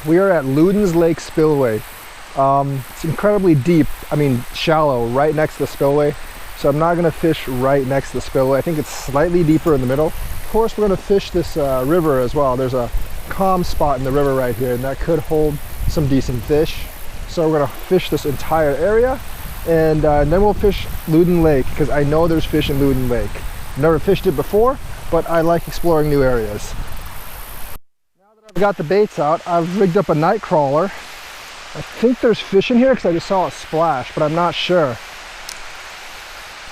We are at Ludden's Lake Spillway. It's incredibly deep, shallow, right next to the spillway. So I'm not gonna fish right next to the spillway. I think it's slightly deeper in the middle. Of course, we're gonna fish this river as well. There's a calm spot in the river right here, and that could hold some decent fish. So we're gonna fish this entire area, and then we'll fish Ludden Lake, because I know there's fish in Ludden Lake. Never fished it before, but I like exploring new areas. Now that I've got the baits out, I've rigged up a night crawler. I think there's fish in here because I just saw a splash, but I'm not sure.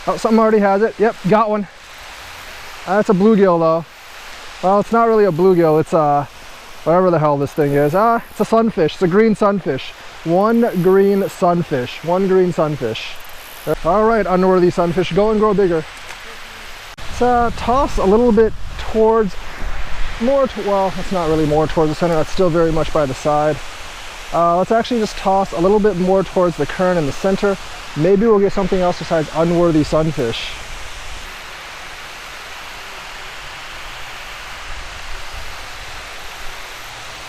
Oh, something already has it. Yep, got one. That's a bluegill though. Well, it's not really a bluegill, it's whatever the hell this thing is. It's a sunfish, it's a green sunfish. One green sunfish. All right, unworthy sunfish, go and grow bigger. Let's toss a little bit towards, well, that's not really more towards the center, that's still very much by the side. Let's actually just toss a little bit more towards the current in the center. Maybe we'll get something else besides unworthy sunfish.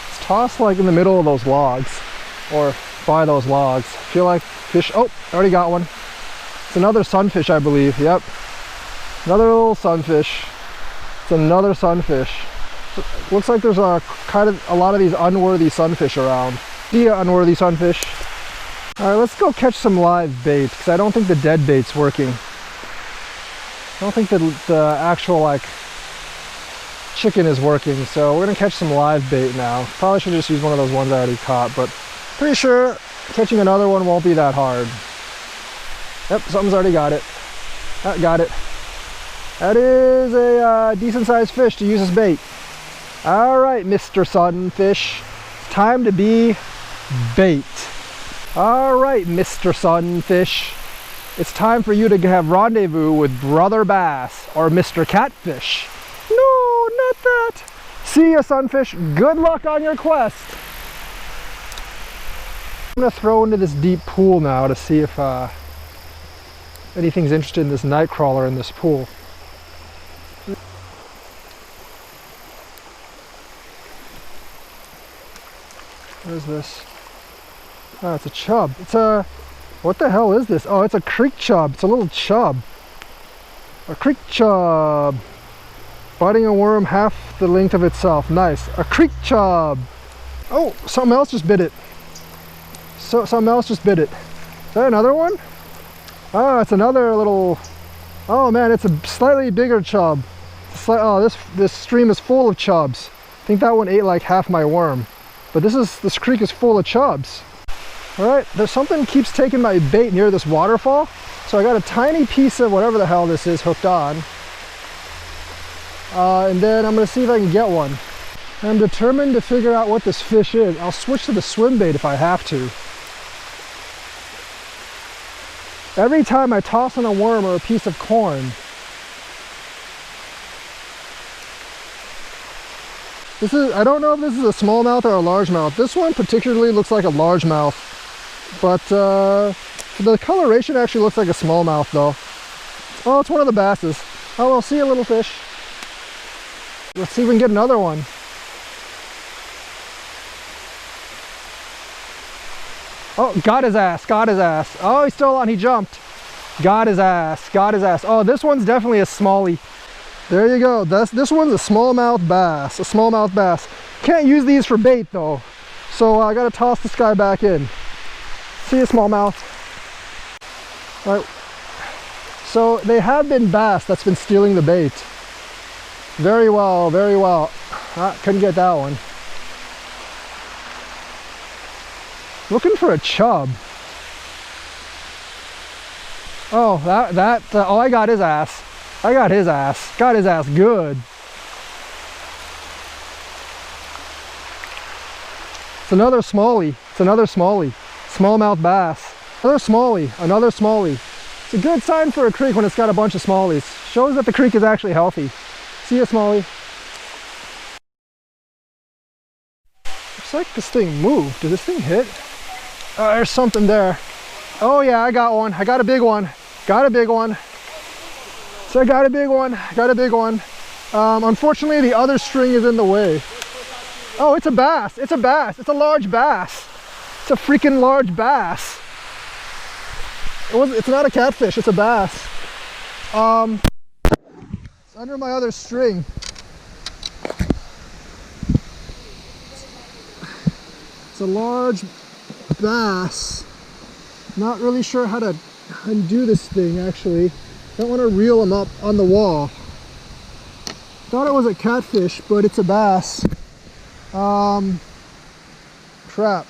Let's toss like in the middle of those logs, or by those logs. I feel like fish, oh, already got one. It's another sunfish, I believe, yep. Another little sunfish. It's another sunfish. Looks like there's a lot of these unworthy sunfish around. See ya, unworthy sunfish. All right, let's go catch some live bait, because I don't think the dead bait's working. I don't think the actual like chicken is working, so we're gonna catch some live bait now. Probably should just use one of those ones I already caught, but pretty sure catching another one won't be that hard. Yep, something's already got it. Got it. That is a decent sized fish to use as bait. All right, Mr. Sunfish, time to be bait. All right, Mr. Sunfish, it's time for you to have rendezvous with Brother Bass or Mr. Catfish. No, not that. See ya, Sunfish. Good luck on your quest. I'm gonna throw into this deep pool now to see if anything's interested in this night crawler in this pool. What is this? Oh, it's a chub. It's a, what the hell is this? Oh, it's a creek chub. It's a little chub. A creek chub. Biting a worm half the length of itself. Nice. A creek chub. Oh, something else just bit it. Something else just bit it. Is that another one? Oh, it's another little, oh man, it's a slightly bigger chub. Oh, this stream is full of chubs. I think that one ate like half my worm. But this creek is full of chubs. All right, there's something keeps taking my bait near this waterfall. So I got a tiny piece of whatever the hell this is hooked on. And then I'm gonna see if I can get one. I'm determined to figure out what this fish is. I'll switch to the swim bait if I have to. Every time I toss in a worm or a piece of corn, I don't know if this is a smallmouth or a largemouth. This one particularly looks like a largemouth, but the coloration actually looks like a smallmouth though. Oh, it's one of the basses. Oh, well, see you, little fish. Let's see if we can get another one. Oh, got his ass, got his ass. Oh, he's still on, he jumped. Got his ass, got his ass. Oh, this one's definitely a smallie. There you go. This one's a smallmouth bass. A smallmouth bass. Can't use these for bait though, so I gotta toss this guy back in. See you, smallmouth. All right. So they have been bass that's been stealing the bait. Very well, very well. Couldn't get that one. Looking for a chub. Oh, oh, I got his ass. I got his ass. Got his ass good. It's another smallie. It's another smallie. Smallmouth bass. Another smallie. Another smallie. It's a good sign for a creek when it's got a bunch of smallies. Shows that the creek is actually healthy. See ya, smallie. Looks like this thing moved. Did this thing hit? There's something there. Oh yeah, I got one. I got a big one. Got a big one. So I got a big one. Got a big one. Unfortunately, the other string is in the way. Oh, it's a bass. It's a bass. It's a large bass. It's a freaking large bass. It's not a catfish. It's a bass. It's under my other string. It's a large bass. Not really sure how to undo this thing, actually. Don't want to reel them up on the wall. Thought it was a catfish, but it's a bass. Crap.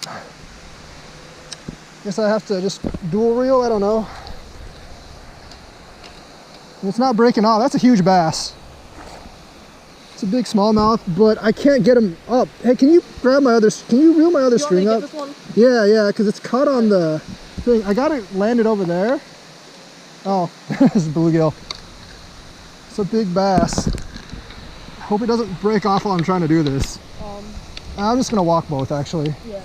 Guess I have to just dual reel, I don't know. It's not breaking off. That's a huge bass. It's a big smallmouth, but I can't get him up. Hey, can you grab my other, can you reel my other string up? This one? Yeah, because it's caught on the thing. I got it landed over there. Oh, this is bluegill. It's a big bass. I hope it doesn't break off while I'm trying to do this. I'm just gonna walk both, actually. Yeah.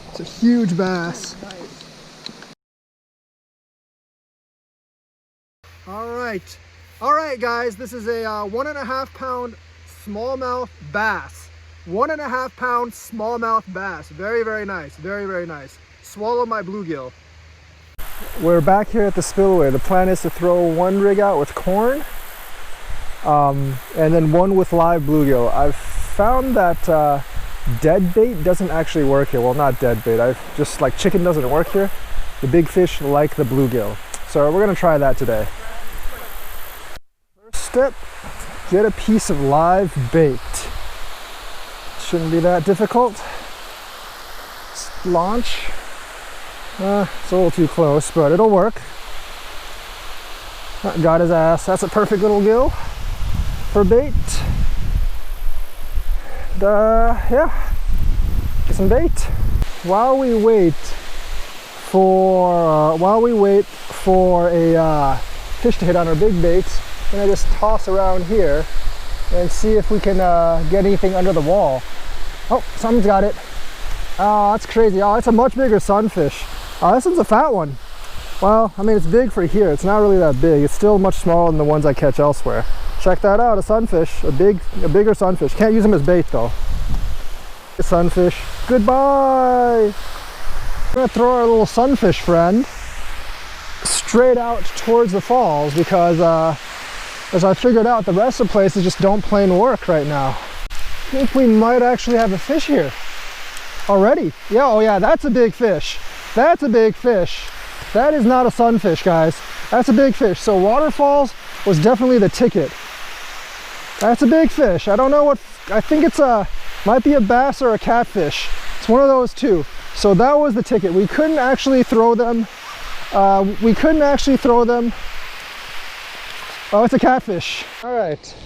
It's a huge bass. Oh, nice. All right, guys. This is a 1.5 pound smallmouth bass. 1.5 pound smallmouth bass. Very, very nice. Very, very nice. Swallow my bluegill. We're back here at the Spillway. The plan is to throw one rig out with corn, and then one with live bluegill. I've found that dead bait doesn't actually work here. Well, not dead bait. I've just like chicken doesn't work here. The big fish like the bluegill. So we're gonna try that today. First step, get a piece of live bait. Shouldn't be that difficult. Just launch. It's a little too close, but it'll work. Got his ass. That's a perfect little gill for bait. Yeah, get some bait. While we wait for a fish to hit on our big bait, I'm gonna just toss around here and see if we can get anything under the wall. Oh, something's got it. Oh, that's crazy. Oh, it's a much bigger sunfish. Oh, this one's a fat one. Well, I mean, it's big for here. It's not really that big. It's still much smaller than the ones I catch elsewhere. Check that out, a sunfish, a bigger sunfish. Can't use them as bait though. Sunfish, goodbye. We're gonna throw our little sunfish friend straight out towards the falls because as I figured out, the rest of the places just don't plain work right now. I think we might actually have a fish here already. Yeah, oh yeah, that's a big fish. That's a big fish. That is not a sunfish, guys. That's a big fish. So waterfalls was definitely the ticket. That's a big fish. I don't know what, I think it's might be a bass or a catfish. It's one of those two. So that was the ticket. We couldn't actually throw them. Oh, it's a catfish. All right,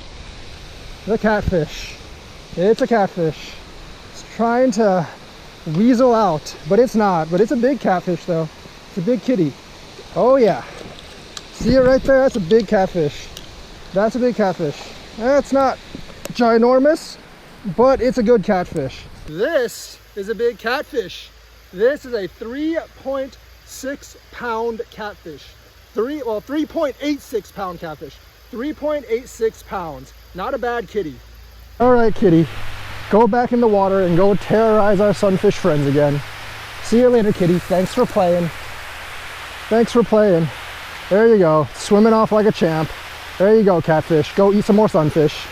the catfish. It's a catfish. It's trying to weasel out, but it's not. But it's a big catfish though. It's a big kitty. Oh yeah. See it right there? That's a big catfish. That's a big catfish. It's not ginormous, but it's a good catfish. This is a big catfish. This is a 3.6 pound catfish. 3.86 pound catfish. 3.86 pounds. Not a bad kitty. All right, kitty. Go back in the water and go terrorize our sunfish friends again. See you later, kitty. Thanks for playing. Thanks for playing. There you go. Swimming off like a champ. There you go, catfish. Go eat some more sunfish.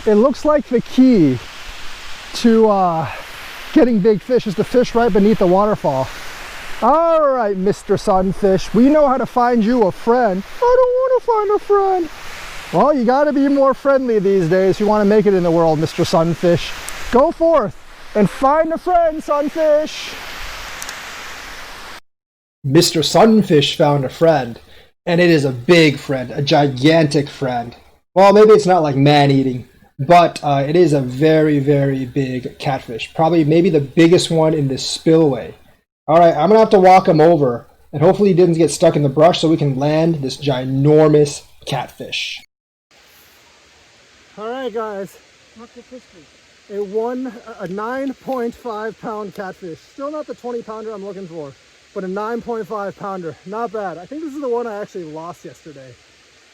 It looks like the key to getting big fish is to fish right beneath the waterfall. All right, Mr. Sunfish, we know how to find you a friend. I don't want to find a friend. Well, you got to be more friendly these days if you want to make it in the world, Mr. Sunfish. Go forth and find a friend, Sunfish. Mr. Sunfish found a friend, and it is a big friend, a gigantic friend. Well, maybe it's not like man-eating, but it is a very, very big catfish. Probably maybe the biggest one in this spillway. All right, I'm going to have to walk him over, and hopefully he didn't get stuck in the brush so we can land this ginormous catfish. All right, guys. A 9.5 pound catfish. Still not the 20 pounder I'm looking for, but a 9.5 pounder. Not bad. I think this is the one I actually lost yesterday.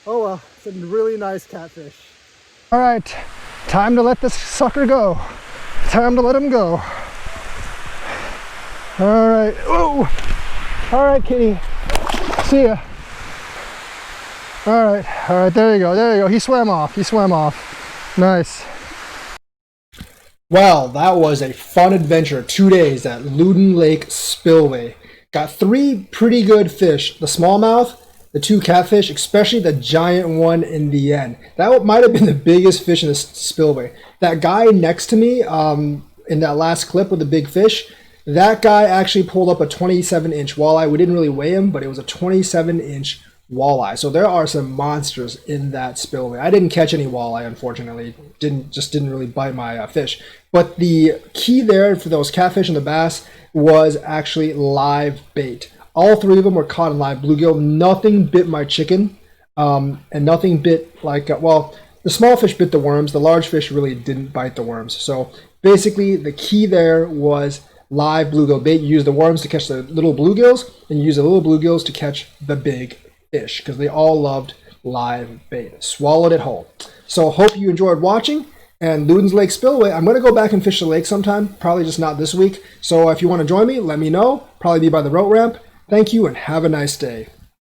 Oh well, it's a really nice catfish. All right, time to let this sucker go. time to let him go. All right. Whoa. All right, kitty. See ya. All right. There you go. There you go. He swam off. He swam off. Nice. Well, that was a fun adventure. 2 days at Ludden Lake Spillway. Got 3 pretty good fish. The smallmouth, the 2 catfish, especially the giant one in the end. That might have been the biggest fish in the spillway. That guy next to me in that last clip with the big fish, that guy actually pulled up a 27-inch walleye. We didn't really weigh him, but it was a 27-inch walleye. So there are some monsters in that spillway. I didn't catch any walleye, unfortunately. Didn't really bite my fish. But the key there for those catfish and the bass was actually live bait. All 3 of them were caught in live bluegill. Nothing bit my chicken, and nothing bit well, the small fish bit the worms. The large fish really didn't bite the worms. So basically, the key there was live bluegill bait. You use the worms to catch the little bluegills, and you use the little bluegills to catch the big fish, because they all loved live bait. Swallowed it whole. So hope you enjoyed watching. And Ludden's Lake Spillway, I'm going to go back and fish the lake sometime, probably just not this week. So if you want to join me, let me know. Probably be by the rope ramp. Thank you and have a nice day.